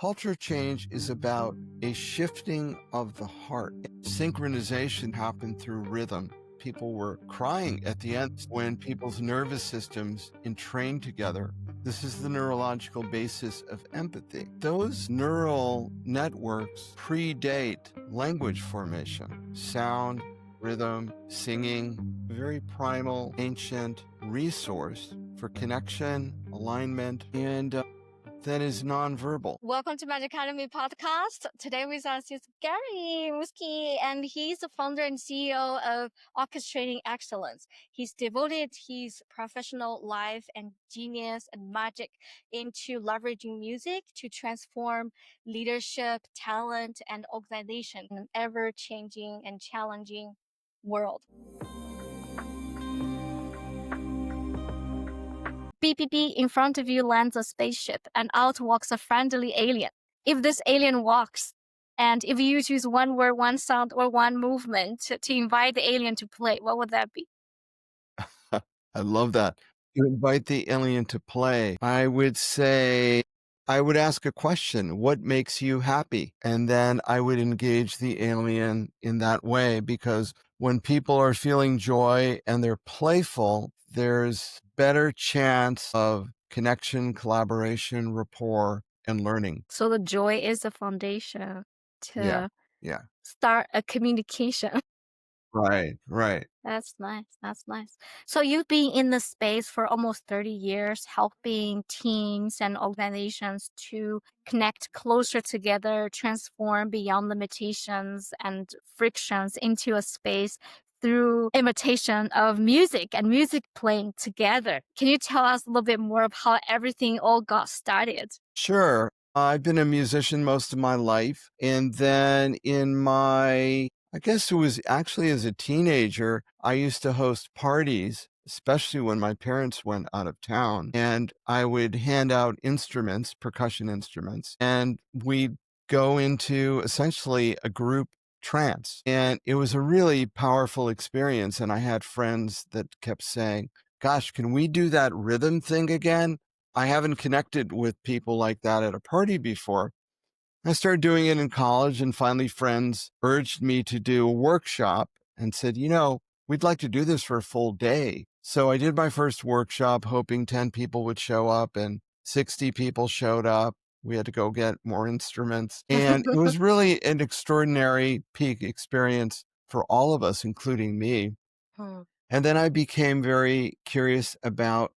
Culture change is about a shifting of the heart. Synchronization happened through rhythm. People were crying at the end when people's nervous systems entrained together. This is the neurological basis of empathy. Those neural networks predate language formation, sound, rhythm, singing, a very primal, ancient resource for connection, alignment, and that is nonverbal. Welcome to Magic Academy podcast. Today with us is Gary Muszynski, and he's the founder and CEO of Orchestrating Excellence. He's devoted his professional life and genius and magic into leveraging music to transform leadership, talent, and organization in an ever-changing and challenging world. Beep, beep, beep, in front of you lands a spaceship, and out walks a friendly alien. If this alien walks, and if you choose one word, one sound, or one movement to invite the alien to play, what would that be? I love that. You invite the alien to play. I would say, I would ask a question, what makes you happy? And then I would engage the alien in that way, because when people are feeling joy and they're playful, there's better chance of connection, collaboration, rapport, and learning. So the joy is the foundation Yeah, to yeah. start a communication. Right. That's nice. That's nice. So you've been in the space for almost 30 years, helping teams and organizations to connect closer together, transform beyond limitations and frictions into a space through imitation of music and music playing together. Can you tell us a little bit more of how everything all got started? Sure. I've been a musician most of my life. And then I guess it was actually as a teenager, I used to host parties, especially when my parents went out of town. And I would hand out instruments, percussion instruments, and we'd go into essentially a group trance. And it was a really powerful experience. And I had friends that kept saying, gosh, can we do that rhythm thing again? I haven't connected with people like that at a party before. I started doing it in college, and finally friends urged me to do a workshop and said, we'd like to do this for a full day. So I did my first workshop hoping 10 people would show up, and 60 people showed up. We had to go get more instruments. And it was really an extraordinary peak experience for all of us, including me. And then I became very curious about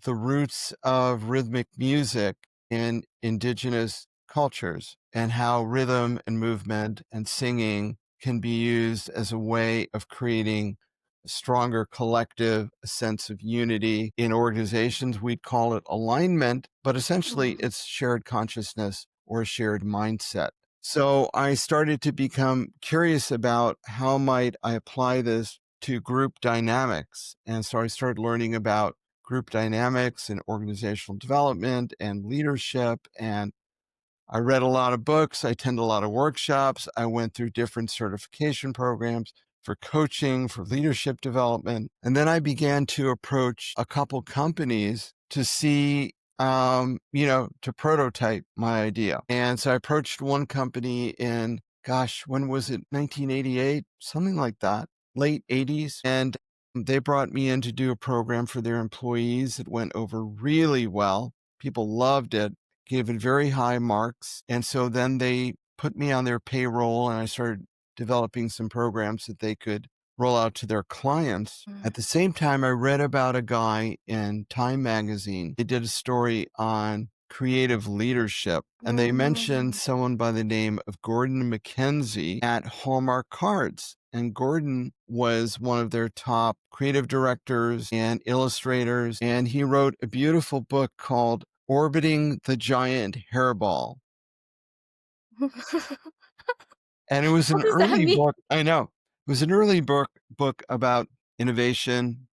the roots of rhythmic music in indigenous cultures and how rhythm and movement and singing can be used as a way of creating a stronger collective, a sense of unity in organizations. We'd call it alignment, but essentially it's shared consciousness or a shared mindset. So I started to become curious about how might I apply this to group dynamics. And so I started learning about group dynamics and organizational development and leadership. And I read a lot of books. I attended a lot of workshops. I went through different certification programs for coaching, for leadership development. And then I began to approach a couple companies to see, to prototype my idea. And so I approached one company in, when was it? 1988, something like that, late 80s. And they brought me in to do a program for their employees. It went over really well. People loved it, gave it very high marks. And so then they put me on their payroll, and I started developing some programs that they could roll out to their clients. At the same time, I read about a guy in Time magazine. They did a story on creative leadership, and they mentioned someone by the name of Gordon McKenzie at Hallmark Cards. And Gordon was one of their top creative directors and illustrators. And he wrote a beautiful book called Orbiting the Giant Hairball. And it was an early book. I know. It was an early book about innovation,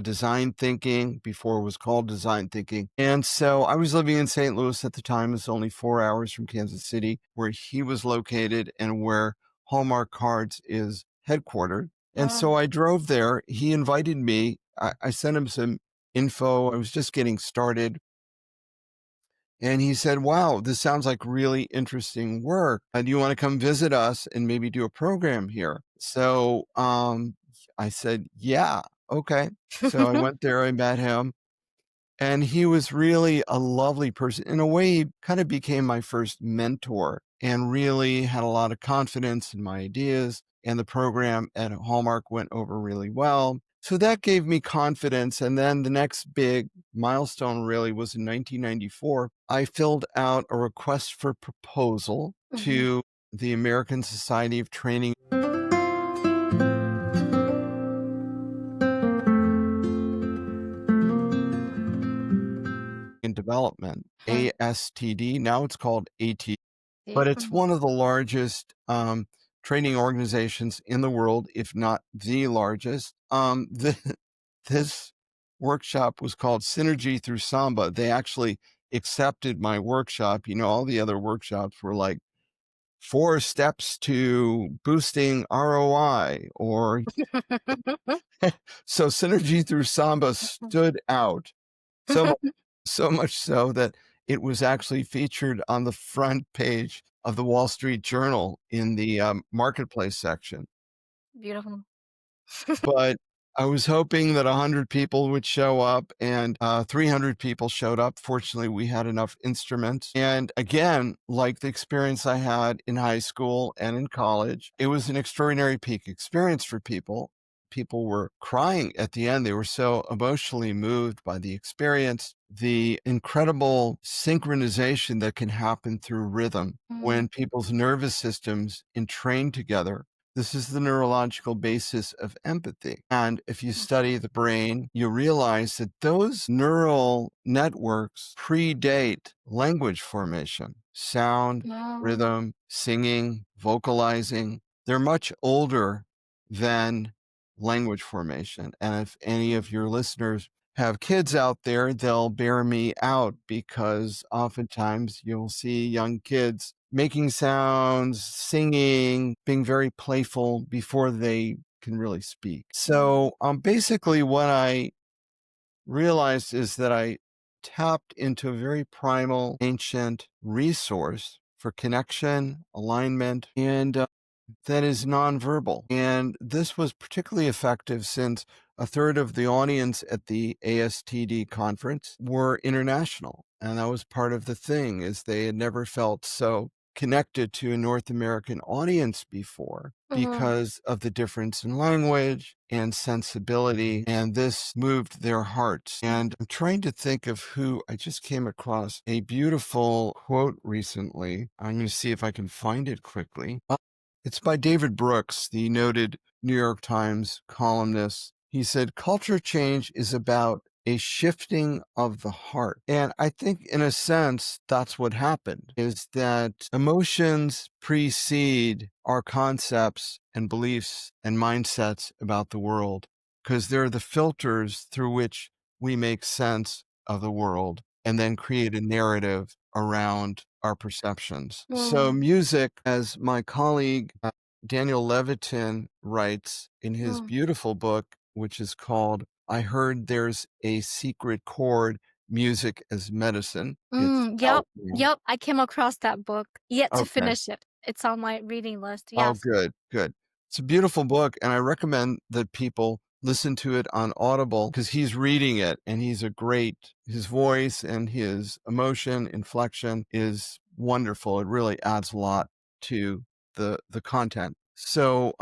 design thinking, before it was called design thinking. And so I was living in St. Louis at the time. It's only 4 hours from Kansas City, where he was located and where Hallmark Cards is headquartered. And so I drove there. He invited me. I sent him some info. I was just getting started. And he said, "Wow, this sounds like really interesting work. Do you want to come visit us and maybe do a program here?" So I said, "Yeah, okay." So I went there, I met him, and he was really a lovely person. In a way, he kind of became my first mentor and really had a lot of confidence in my ideas. And the program at Hallmark went over really well. So that gave me confidence. And then the next big milestone really was in 1994. I filled out a request for proposal Mhm. to the American Society of Training and Development, Mhm. ASTD. Now it's called AT. Yeah. But it's Mhm. one of the largest, training organizations in the world, if not the largest. This workshop was called Synergy through Samba. They actually accepted my workshop. All the other workshops were like 4 steps to boosting ROI or so Synergy through Samba stood out. So so much so that it was actually featured on the front page of the Wall Street Journal in the, marketplace section. Beautiful. But I was hoping that 100 people would show up, and 300 people showed up. Fortunately, we had enough instruments. And again, like the experience I had in high school and in college, it was an extraordinary peak experience for people. People were crying at the end. They were so emotionally moved by the experience, the incredible synchronization that can happen through rhythm Mm. when people's nervous systems entrain together. This is the neurological basis of empathy. And if you Mhm. study the brain, you realize that those neural networks predate language formation, sound, Oh. rhythm, singing, vocalizing. They're much older than language formation. And if any of your listeners have kids out there, they'll bear me out because oftentimes you'll see young kids making sounds, singing, being very playful before they can really speak. Mm. So, basically, what I realized is that I tapped into a very primal, ancient resource for connection, alignment, and that is nonverbal. And this was particularly effective since a third of the audience at the ASTD conference were international. And that was part of the thing is they had never felt so connected to a North American audience before Mhm. because of the difference in language and sensibility. And this moved their hearts. And I'm trying to think of who I just came across a beautiful quote recently. I'm going to see if I can find it quickly. It's by David Brooks, the noted New York Times columnist. He said, "Culture change is about a shifting of the heart." And I think, in a sense, that's what happened is that emotions precede our concepts and beliefs and mindsets about the world because they're the filters through which we make sense of the world and then create a narrative around our perceptions. So, Mm. music, as my colleague Daniel Levitin writes in his Mm. beautiful book, which is called I Heard There's a Secret Chord Music as Medicine. It's Mm. out Yep. now. Yep. I came across that book. Yet to Okay. finish it. It's on my reading list. Oh, Yes. good, good. It's a beautiful book, and I recommend that people listen to it on Audible because he's reading it and his voice and his emotion inflection is wonderful. It really adds a lot to the content. So,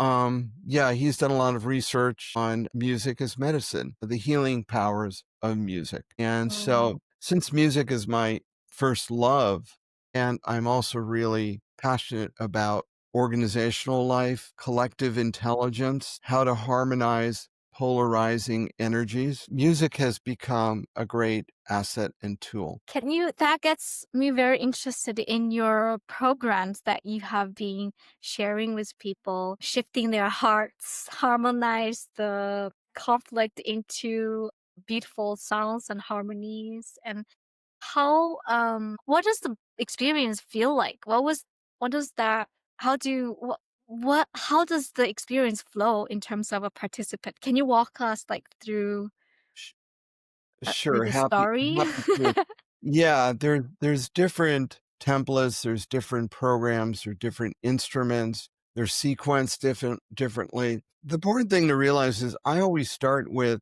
yeah, he's done a lot of research on music as medicine, the healing powers of music. And Mm. so, since music is my first love, and I'm also really passionate about organizational life, collective intelligence, how to harmonize polarizing energies. Music has become a great asset and tool. That gets me very interested in your programs that you have been sharing with people, shifting their hearts, harmonize the conflict into beautiful sounds and harmonies. And what does the experience feel like? What does that, how do, how does the experience flow in terms of a participant? Can you walk us like through Sh- maybe Sure, a happy story? happy to. Yeah, there's different templates, there's different programs, there's different instruments, they're sequenced differently. The important thing to realize is I always start with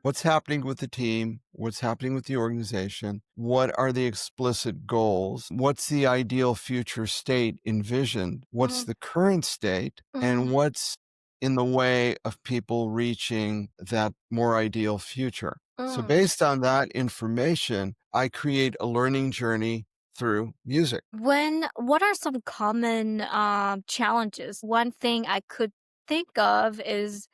what's happening with the team, what's happening with the organization, what are the explicit goals, what's the ideal future state envisioned, what's Mm, the current state, mm, and what's in the way of people reaching that more ideal future. So, mm. based on that information, I create a learning journey through music. What are some common challenges? One thing I could think of is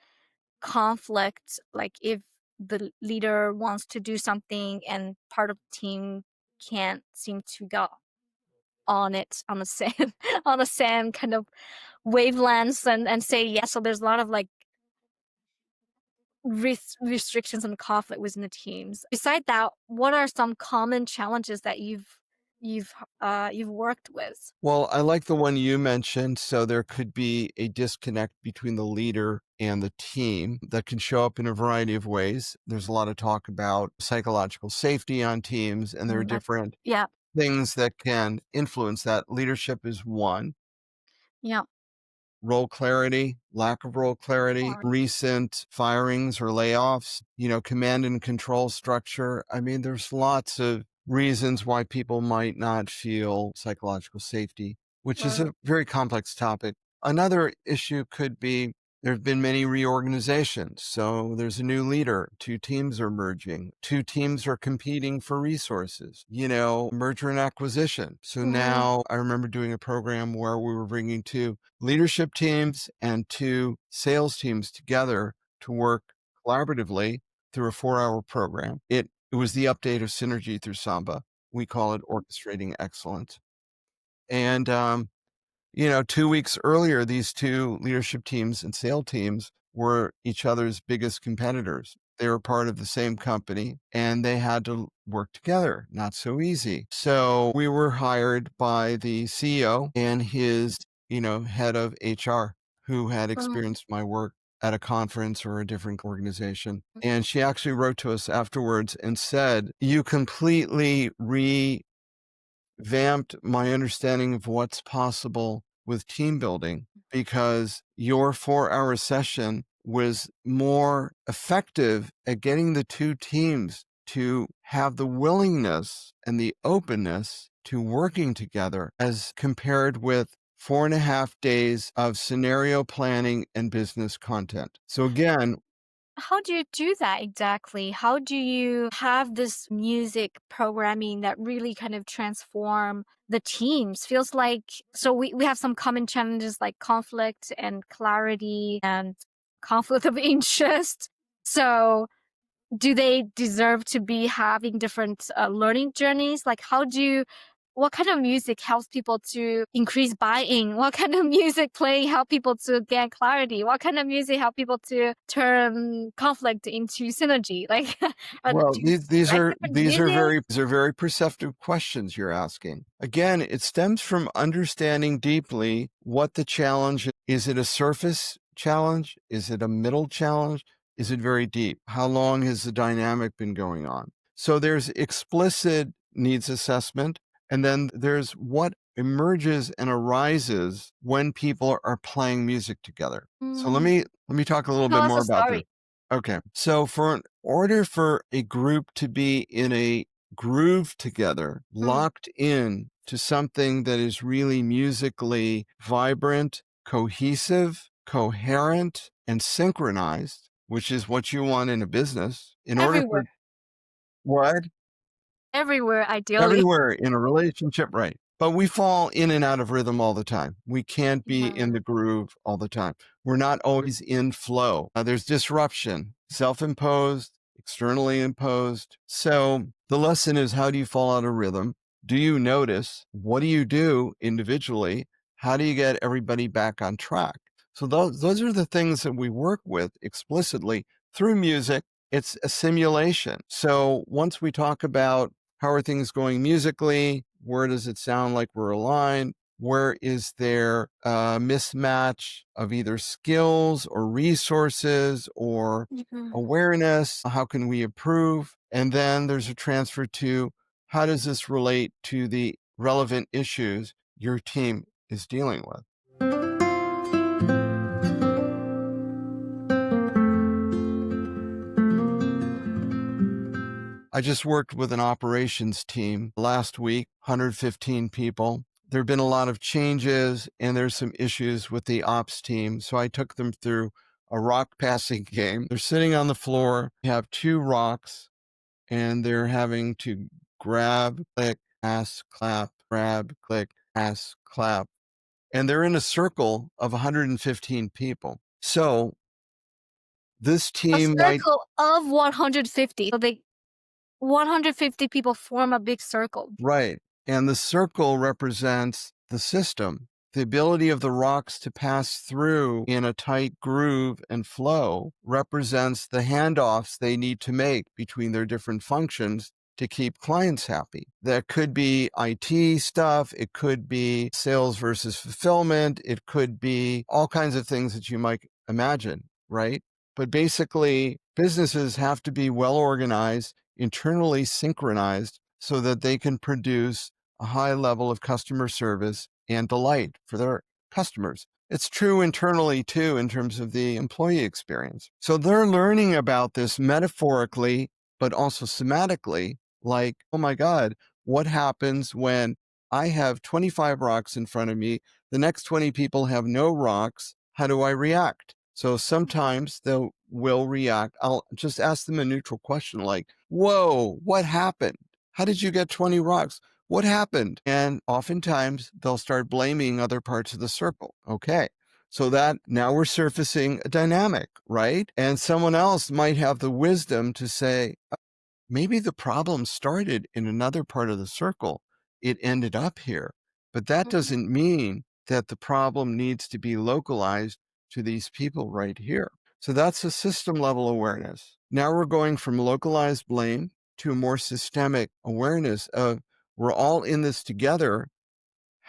conflict, like if the leader wants to do something and part of the team can't seem to go on the same on the same kind of wavelengths and say yes. So there's a lot of like restrictions and conflict within the teams. Beside that, what are some common challenges that you've worked with? Well, I like the one you mentioned. So there could be a disconnect between the leader and the team that can show up in a variety of ways. There's a lot of talk about psychological safety on teams, and there are That's different yeah, things that can influence that. Leadership is one. yeah. Role clarity, lack of role clarity, Or recent firings or layoffs, command and control structure. I mean, there's lots of reasons why people might not feel psychological safety, which is or a very complex topic. Another issue could be there have been many reorganizations. So there's a new leader, two teams are merging, two teams are competing for resources, merger and acquisition. So mm, now I remember doing a program where we were bringing two leadership teams and two sales teams together to work collaboratively through a 4-hour program. It was the update of Synergy through Samba. We call it orchestrating excellence. And 2 weeks earlier, these two leadership teams and sale teams were each other's biggest competitors. They were part of the same company and they had to work together. Not so easy. So we were hired by the CEO and his, head of HR who had mm, experienced my work at a conference or a different organization. And she actually wrote to us afterwards and said, "You completely vamped my understanding of what's possible with team building because your 4-hour session was more effective at getting the two teams to have the willingness and the openness to working together as compared with 4.5 days of scenario planning and business content." So again, how do you do that exactly? How do you have this music programming that really kind of transform the teams? Feels like so we have some common challenges like conflict and clarity and conflict of interest. So do they deserve to be having different learning journeys? Like, what kind of music helps people to increase buy-in? What kind of music playing help people to gain clarity? What kind of music help people to turn conflict into synergy? Like, well, do you select different videos? these are very perceptive questions you're asking. Again, it stems from understanding deeply what the challenge is. Is it a surface challenge? Is it a middle challenge? Is it very deep? How long has the dynamic been going on? So there's explicit needs assessment, and then there's what emerges and arises when people are playing music together. So let Mm, me talk a little tell bit us more a about this. story. Okay. So for an order for a group to be in a groove together, Mm, locked in to something that is really musically vibrant, cohesive, coherent, and synchronized, which is what you want in a business, in order for everywhere, what? everywhere, ideally. Everywhere in a relationship, right. But we fall in and out of rhythm all the time. We can't be in Yeah. the groove all the time. We're not always in flow. There's disruption, self-imposed, externally imposed. So the lesson is, how do you fall out of rhythm? Do you notice? What do you do individually? How do you get everybody back on track? So those are the things that we work with explicitly through music. It's a simulation. So once we talk about how are things going musically? Where does it sound like we're aligned? Where is there a mismatch of either skills or resources or Mhm. awareness? How can we improve? And then there's a transfer to how does this relate to the relevant issues your team is dealing with? I just worked with an operations team last week, 115 people. There have been a lot of changes and there's some issues with the ops team. So I took them through a rock passing game. They're sitting on the floor, you have two rocks, and they're having to grab, click, pass, clap, grab, click, pass, clap. And they're in a circle of 115 people. So this A team might circle of 150. So they 150 people form a big circle. Right. And the circle represents the system. The ability of the rocks to pass through in a tight groove and flow represents the handoffs they need to make between their different functions to keep clients happy. That could be IT stuff, it could be sales versus fulfillment, it could be all kinds of things that you might imagine, right? But basically, businesses have to be well organized, internally synchronized so that they can produce a high level of customer service and delight for their customers. It's true internally too, in terms of the employee experience. So they're learning about this metaphorically, but also somatically, like, oh my God, what happens when I have 25 rocks in front of me? The next 20 people have no rocks. How do I react? So sometimes will react. I'll just ask them a neutral question like, whoa, what happened? How did you get 20 rocks? What happened? And oftentimes they'll start blaming other parts of the circle. Okay. So that now we're surfacing a dynamic, right? And someone else might have the wisdom to say, maybe the problem started in another part of the circle. It ended up here. But that Mhm. doesn't mean that the problem needs to be localized to these people right here. So that's a system level awareness. Now we're going from localized blame to a more systemic awareness of we're all in this together.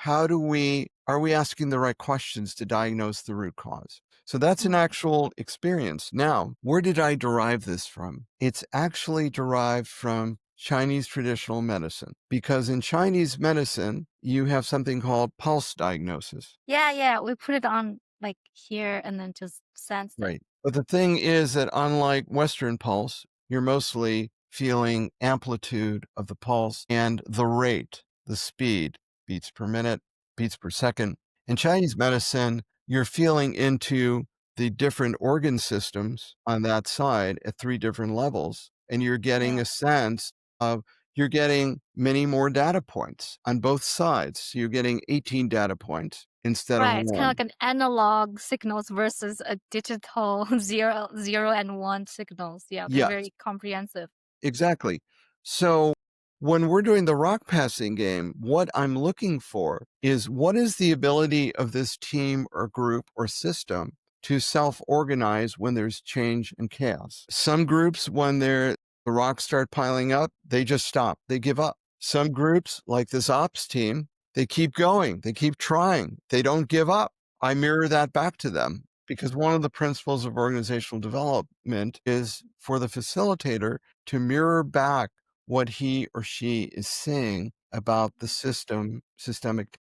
Are we asking the right questions to diagnose the root cause? So that's an Mhm. actual experience. Now, where did I derive this from? It's actually derived from Chinese traditional medicine, because in Chinese medicine, you have something called pulse diagnosis. Yeah, yeah. We put it on like here and then just sense it. Right. But the thing is that unlike Western pulse, you're mostly feeling amplitude of the pulse and the rate, the speed, beats per minute, beats per second. In Chinese medicine, you're feeling into the different organ systems on that side at three different levels, and you're getting Yeah. a sense of you're getting many more data points on both sides. So you're getting 18 data points instead of Right. It's kind of one. like an analog signals versus a digital zero and one signals. Yeah, they're Yes. very comprehensive. Exactly. So when we're doing the rock passing game, what I'm looking for is what is the ability of this team or group or system to self-organize when there's change and chaos. Some groups, when the rocks start piling up, they just stop. They give up. Some groups, like this ops team, they keep going. They keep trying. They don't give up. I mirror that back to them because one of the principles of organizational development is for the facilitator to mirror back what he or she is seeing about the systemic.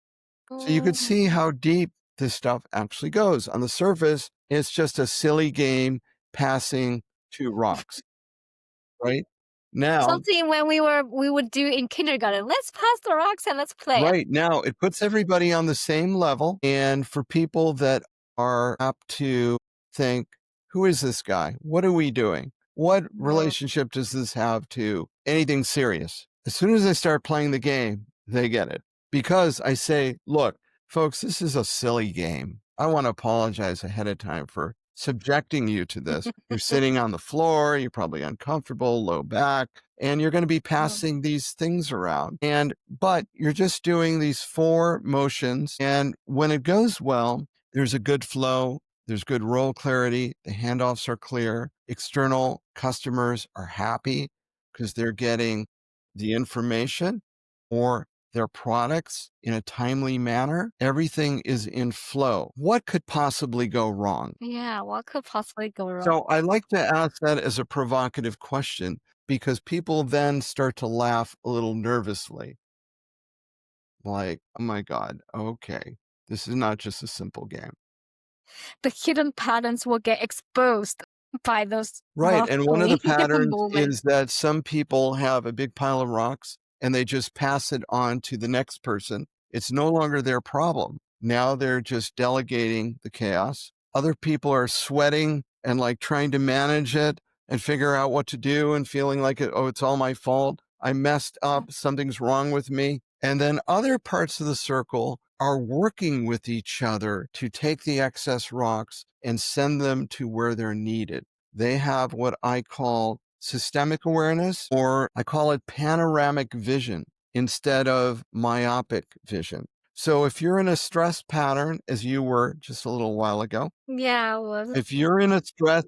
So you could Mm. see how deep this stuff actually goes. On the surface, it's just a silly game passing two rocks, right? Now, Something when we would do in kindergarten. Let's pass the rocks and let's play. right now, it puts everybody on the same level. And for people that are apt to think, who is this guy? What are we doing? What Mm. relationship does this have to anything serious? As soon as I start playing the game, they get it. Because I say, look, folks, this is a silly game. I want to apologize ahead of time for subjecting you to this. You're sitting on the floor, you're probably uncomfortable, low back, and you're going to be Mm. passing these things around. But you're just doing these four motions. And when it goes well, there's a good flow, there's good role clarity, the handoffs are clear, external customers are happy because they're getting the information or their products in a timely manner, everything is in flow. What could possibly go wrong? Yeah, what could possibly go wrong? So I like to ask that as a provocative question because people then start to laugh a little nervously, like, oh my God, okay, this is not just a simple game. The hidden patterns will get exposed by those Right, and one of roughly the patterns moments. is that some people have a big pile of rocks and they just pass it on to the next person. It's no longer their problem. Now they're just delegating the chaos. Other people are sweating and like trying to manage it and figure out what to do and feeling like oh, it's all my fault. I messed up. Something's wrong with me. And then other parts of the circle are working with each other to take the excess rocks and send them to where they're needed. They have what I call systemic awareness, or I call it panoramic vision instead of myopic vision. So if you're in a stress pattern, as you were just a little while ago, Yeah, it was. if you're in a stress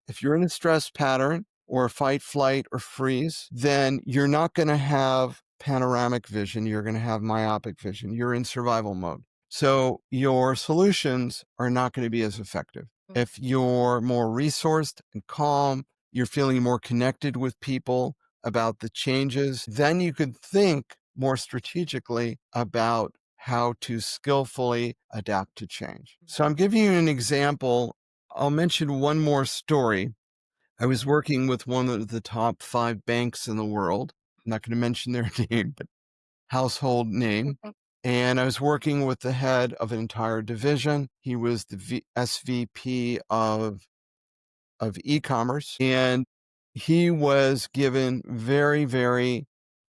if you're in a stress pattern or fight, flight, or freeze, then you're not going to have panoramic vision. You're going to have myopic vision. You're in survival mode. So your solutions are not going to be as effective. If you're more resourced and calm, you're feeling more connected with people about the changes, then you could think more strategically about how to skillfully adapt to change. So I'm giving you an example. I'll mention one more story. I was working with one of the top 5 banks in the world. I'm not going to mention their name, but household name. And I was working with the head of an entire division. He was the SVP of e-commerce, and he was given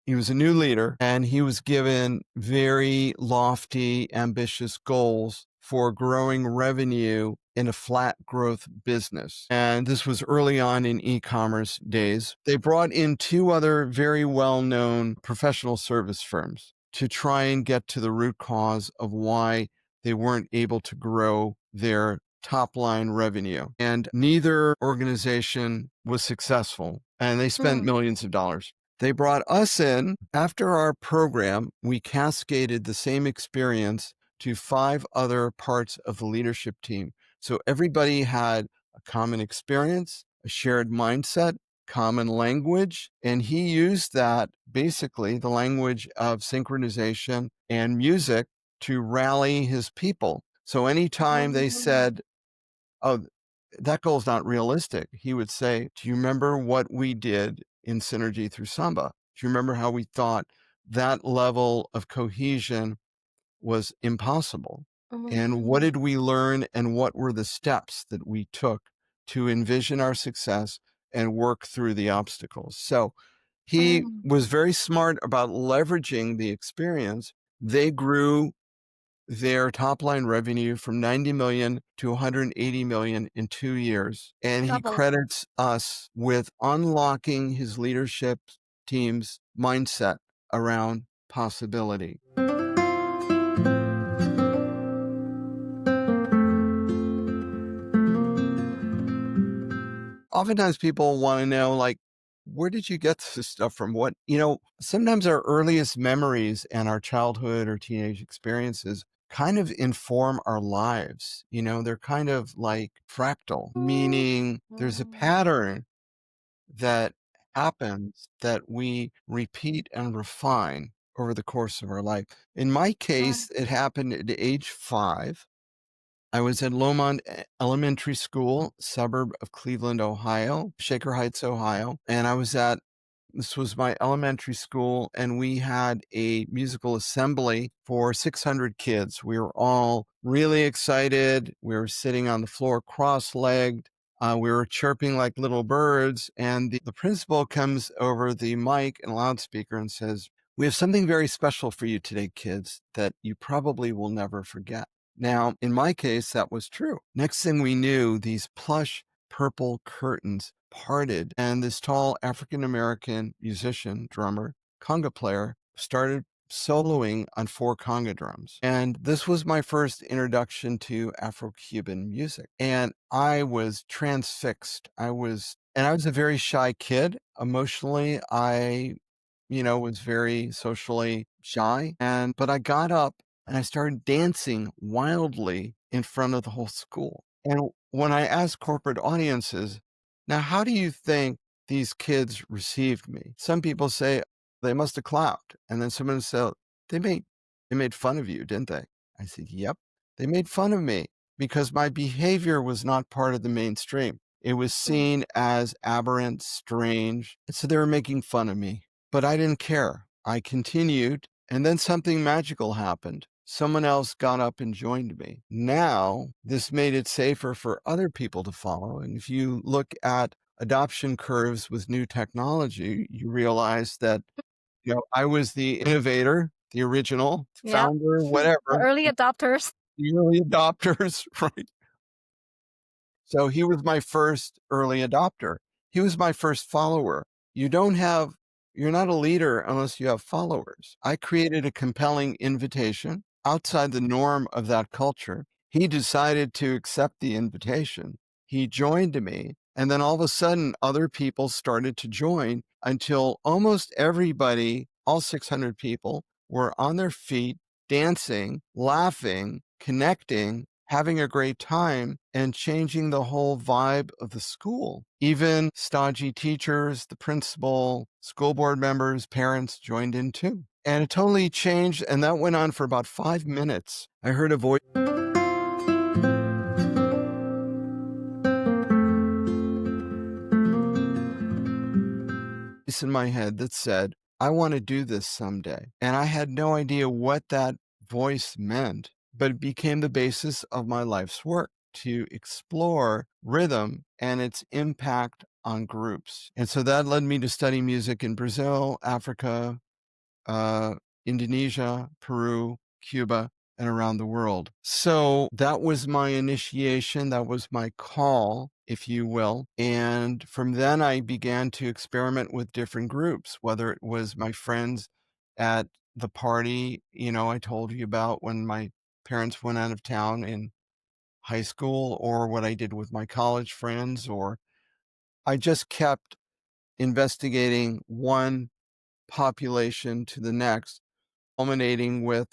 he was a new leader, and he was given very lofty, ambitious goals for growing revenue in a flat growth business. And this was early on in e-commerce days. They brought in 2 other very well-known professional service firms to try and get to the root cause of why they weren't able to grow their top line revenue. And neither organization was successful, and they spent millions of dollars. They brought us in. After our program, we cascaded the same experience to 5 other parts of the leadership team. So everybody had a common experience, a shared mindset, common language, and he used that, basically the language of synchronization and music, to rally his people. So anytime they said, oh, that goal's not realistic, he would say, do you remember what we did in Synergy through Samba? Do you remember how we thought that level of cohesion was impossible? And what did we learn, and what were the steps that we took to envision our success and work through the obstacles? So he was very smart about leveraging the experience. They grew their top line revenue from 90 million to 180 million in 2 years. And he Double. credits us with unlocking his leadership team's mindset around possibility. Oftentimes people want to know, like, where did you get this stuff from? Sometimes our earliest memories and our childhood or teenage experiences kind of inform our lives. They're kind of like fractal, meaning there's a pattern that happens that we repeat and refine over the course of our life. In my case, it happened at age 5. I was at Lomond Elementary School, suburb of Cleveland, Ohio, Shaker Heights, Ohio. And this was my elementary school, and we had a musical assembly for 600 kids. We were all really excited. We were sitting on the floor cross-legged. We were chirping like little birds. And the principal comes over the mic and loudspeaker and says, "We have something very special for you today, kids, that you probably will never forget." Now, in my case, that was true. Next thing we knew, these plush purple curtains parted, and this tall African-American musician, drummer, conga player started soloing on 4 conga drums. And this was my first introduction to Afro-Cuban music. And I was transfixed. I was a very shy kid. Emotionally, I was very socially shy. But I got up and I started dancing wildly in front of the whole school. And when I asked corporate audiences, now, how do you think these kids received me? Some people say they must have clapped. And then someone said, they made, they made fun of you, didn't they? I said, yep, they made fun of me because my behavior was not part of the mainstream. It was Mm. seen as aberrant, strange. And so they were making fun of me. But I didn't care. I continued, and then something magical happened. Someone else got up and joined me. Now, this made it safer for other people to follow. And if you look at adoption curves with new technology, you realize that, I was the innovator, the original Yep. founder, The whatever, early adopters. the early adopters, right? So he was my first early adopter. He was my first follower. You don't have you're not a leader unless you have followers. I created a compelling invitation outside the norm of that culture. He decided to accept the invitation. He joined me, and then all of a sudden other people started to join until almost everybody, all 600 people, were on their feet, dancing, laughing, connecting, having a great time, and changing the whole vibe of the school. Even stodgy teachers, the principal, school board members, parents joined in too. And it totally changed. And that went on for about 5 minutes. I heard a voice in my head that said, I want to do this someday. And I had no idea what that voice meant, but it became the basis of my life's work to explore rhythm and its impact on groups. And so that led me to study music in Brazil, Africa, uh, Indonesia, Peru, Cuba, and around the world. So that was my initiation. That was my call, if you will. And from then I began to experiment with different groups, whether it was my friends at the party, I told you about when my parents went out of town in high school, or what I did with my college friends, or I just kept investigating one population to the next, culminating with,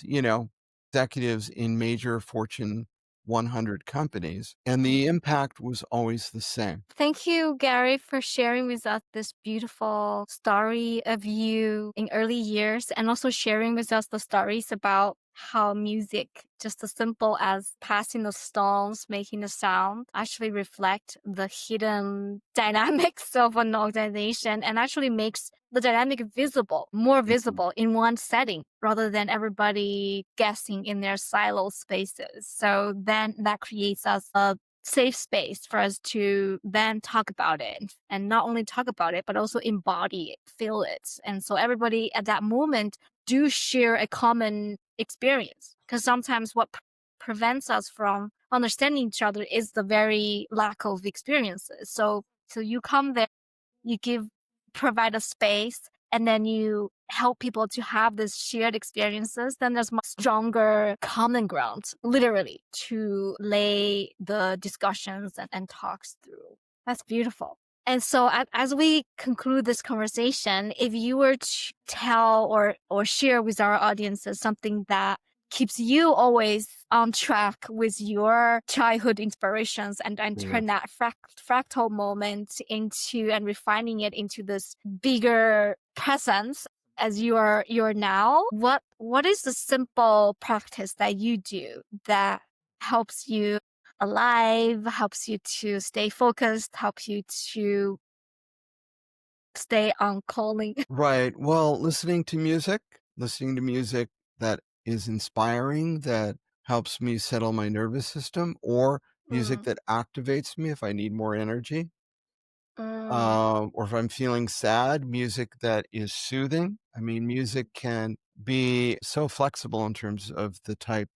executives in major Fortune 100 companies. And the impact was always the same. Thank you, Gary, for sharing with us this beautiful story of you in early years and also sharing with us the stories about how music, just as simple as passing the stones, making a sound, actually reflect the hidden dynamics of an organization and actually makes the dynamic visible, more Mhm. visible in one setting rather than everybody guessing in their silo spaces. So then that creates us a safe space for us to then talk about it and not only talk about it but also embody it, feel it, and so everybody at that moment do share a common experience, because sometimes what prevents us from understanding each other is the very lack of experiences. So you come there, you provide a space, and then you help people to have this shared experiences, then there's much stronger common ground, literally, to lay the discussions and talks through. That's beautiful. And so as we conclude this conversation, if you were to tell or share with our audiences something that keeps you always on track with your childhood inspirations and Yeah. turn that fractal moment into and refining it into this bigger presence as you're now, what is the simple practice that you do that helps you alive, helps you to stay focused, helps you to stay on calling? Right. Well, listening to music that is inspiring, that helps me settle my nervous system, or music Mm, that activates me if I need more energy. mm, Or if I'm feeling sad, music that is soothing. I mean, music can be so flexible in terms of the type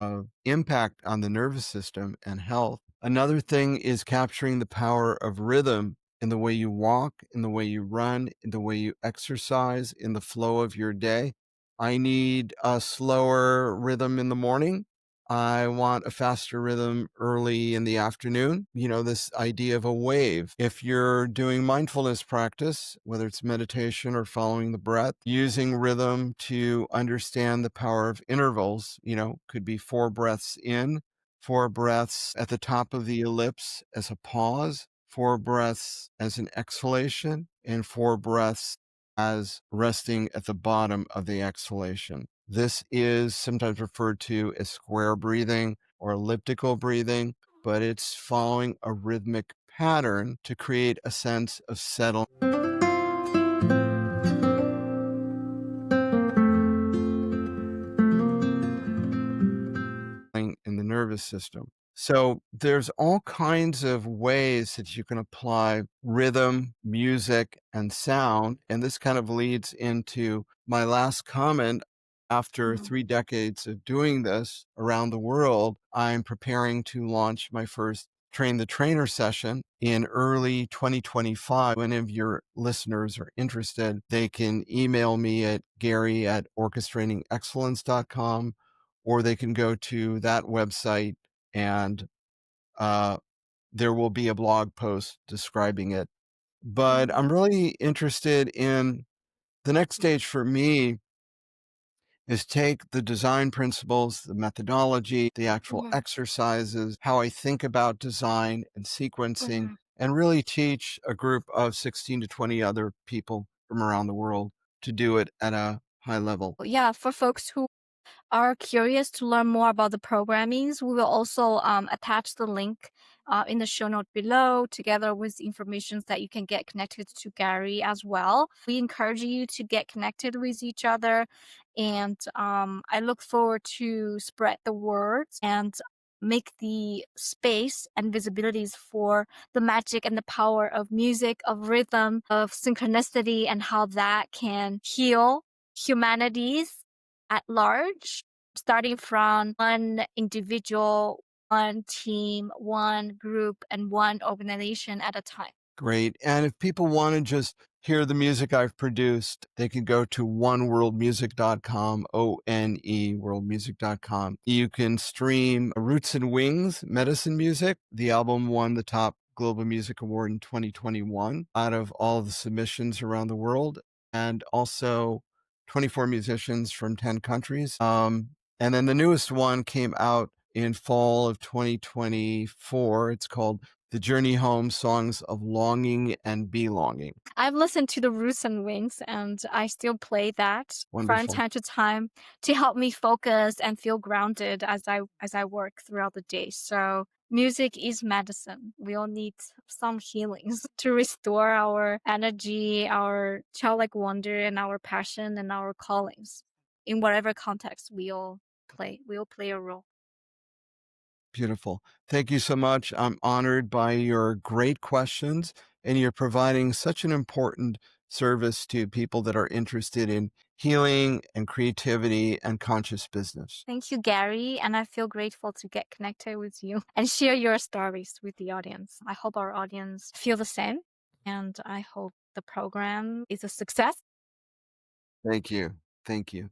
of impact on the nervous system and health. Another thing is capturing the power of rhythm in the way you walk, in the way you run, in the way you exercise, in the flow of your day. I need a slower rhythm in the morning. I want a faster rhythm early in the afternoon. This idea of a wave. If you're doing mindfulness practice, whether it's meditation or following the breath, using rhythm to understand the power of intervals, could be 4 breaths in, 4 breaths at the top of the ellipse as a pause, 4 breaths as an exhalation, and 4 breaths as resting at the bottom of the exhalation. This is sometimes referred to as square breathing or elliptical breathing, but it's following a rhythmic pattern to create a sense of settling in the nervous system. So there's all kinds of ways that you can apply rhythm, music, and sound. And this kind of leads into my last comment. After Mhm. 3 decades of doing this around the world, I'm preparing to launch my first Train the Trainer session in early 2025. If any of your listeners are interested, they can email me at gary@orchestratingexcellence.com, or they can go to that website and uh, there will be a blog post describing it. But I'm Mhm. really interested in the next stage for me is take the design principles, the methodology, the actual Mhm. exercises, how I think about design and sequencing, Mhm. and really teach a group of 16 to 20 other people from around the world to do it at a high level. Yeah, for folks who are curious to learn more about the programmings, we will also attach the link in the show note below, together with information that you can get connected to Gary as well. We encourage you to get connected with each other, and I look forward to spread the words and make the space and visibilities for the magic and the power of music, of rhythm, of synchronicity, and how that can heal humanities at large, starting from one individual, one team, one group, and one organization at a time. Great. And if people want to just hear the music I've produced, they can go to oneworldmusic.com, ONE worldmusic.com. You can stream Roots and Wings Medicine Music. The album won the top Global Music Award in 2021 out of all the submissions around the world, and also 24 musicians from 10 countries. And then the newest one came out in fall of 2024. It's called The Journey Home: Songs of Longing and Belonging. I've listened to the Roots and Wings, and I still play that from Wonderful. time to time to help me focus and feel grounded as I work throughout the day. So music is medicine. We all need some healings to restore our energy, our childlike wonder, and our passion and our callings. In whatever context we all play a role. Beautiful. Thank you so much. I'm honored by your great questions, and you're providing such an important service to people that are interested in healing and creativity and conscious business. Thank you, Gary, and I feel grateful to get connected with you and share your stories with the audience. I hope our audience feel the same, and I hope the program is a success. Thank you. Thank you.